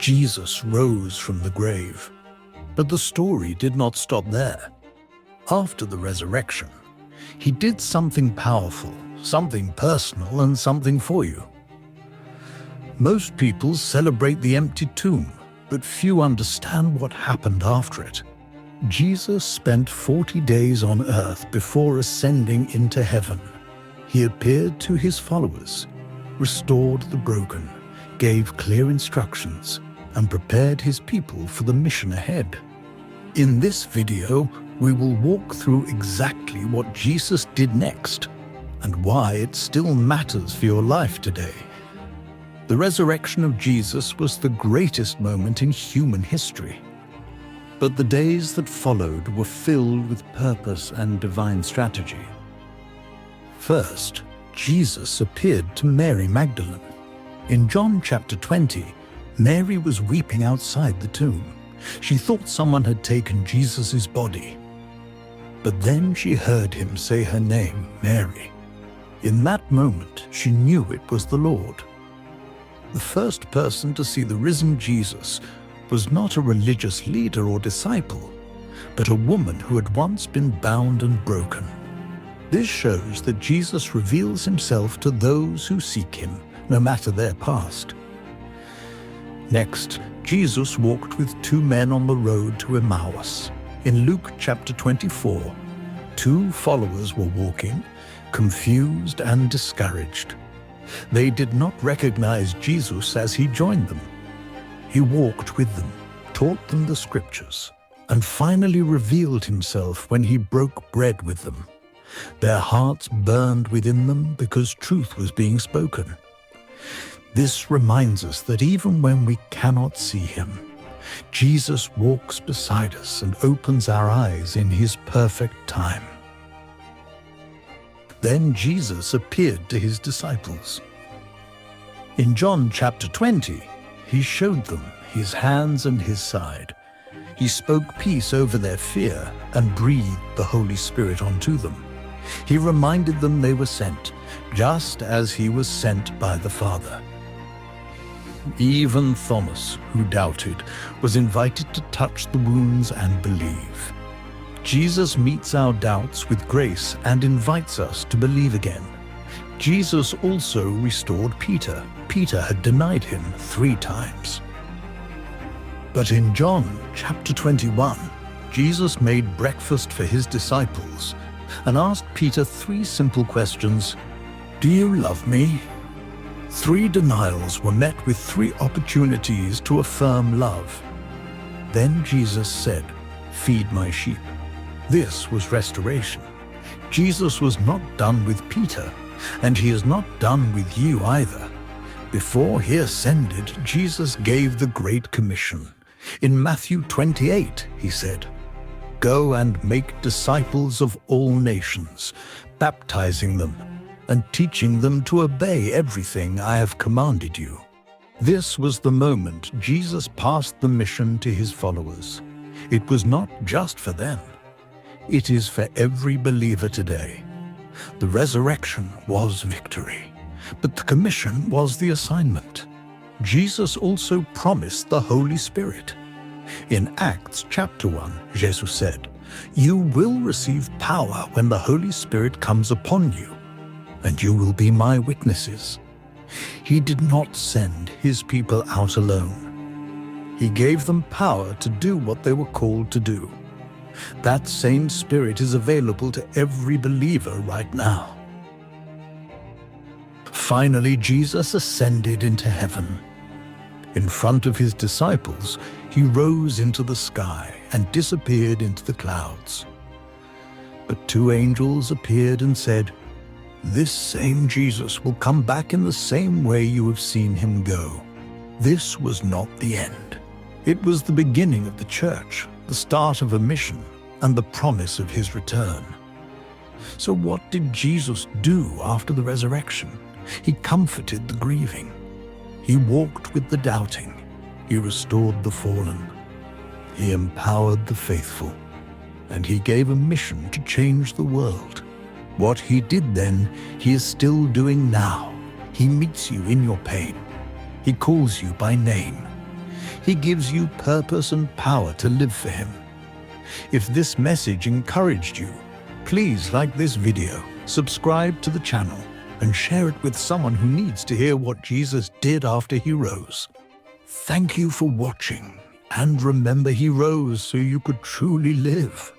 Jesus rose from the grave. But the story did not stop there. After the resurrection, he did something powerful, something personal, and something for you. Most people celebrate the empty tomb, but few understand what happened after it. Jesus spent 40 days on earth before ascending into heaven. He appeared to his followers, restored the broken, gave clear instructions, and prepared his people for the mission ahead. In this video, we will walk through exactly what Jesus did next and why it still matters for your life today. The resurrection of Jesus was the greatest moment in human history. But the days that followed were filled with purpose and divine strategy. First, Jesus appeared to Mary Magdalene. In John chapter 20, Mary was weeping outside the tomb. She thought someone had taken Jesus' body. But then she heard him say her name, Mary. In that moment, she knew it was the Lord. The first person to see the risen Jesus was not a religious leader or disciple, but a woman who had once been bound and broken. This shows that Jesus reveals himself to those who seek him, no matter their past. Next, Jesus walked with two men on the road to Emmaus. In Luke chapter 24, two followers were walking, confused and discouraged. They did not recognize Jesus as he joined them. He walked with them, taught them the scriptures, and finally revealed himself when he broke bread with them. Their hearts burned within them because truth was being spoken. This reminds us that even when we cannot see him, Jesus walks beside us and opens our eyes in his perfect time. Then Jesus appeared to his disciples. In John chapter 20, he showed them his hands and his side. He spoke peace over their fear and breathed the Holy Spirit onto them. He reminded them they were sent, just as he was sent by the Father. Even Thomas, who doubted, was invited to touch the wounds and believe. Jesus meets our doubts with grace and invites us to believe again. Jesus also restored Peter. Peter had denied him 3 times. But in John chapter 21, Jesus made breakfast for his disciples and asked Peter 3 simple questions. Do you love me? 3 denials were met with 3 opportunities to affirm love. Then Jesus said, "Feed my sheep." This was restoration. Jesus was not done with Peter, and he is not done with you either. Before he ascended, Jesus gave the Great Commission. In Matthew 28, he said, "Go and make disciples of all nations, baptizing them and teaching them to obey everything I have commanded you." This was the moment Jesus passed the mission to his followers. It was not just for them. It is for every believer today. The resurrection was victory, but the commission was the assignment. Jesus also promised the Holy Spirit. In Acts chapter 1, Jesus said, "You will receive power when the Holy Spirit comes upon you, and you will be my witnesses." He did not send his people out alone. He gave them power to do what they were called to do. That same Spirit is available to every believer right now. Finally, Jesus ascended into heaven. In front of his disciples, he rose into the sky and disappeared into the clouds. But 2 angels appeared and said, "This same Jesus will come back in the same way you have seen him go." This was not the end. It was the beginning of the church, the start of a mission, and the promise of his return. So what did Jesus do after the resurrection? He comforted the grieving. He walked with the doubting. He restored the fallen. He empowered the faithful. And he gave a mission to change the world. What he did then, he is still doing now. He meets you in your pain. He calls you by name. He gives you purpose and power to live for Him. If this message encouraged you, please like this video, subscribe to the channel, and share it with someone who needs to hear what Jesus did after He rose. Thank you for watching, and remember He rose so you could truly live.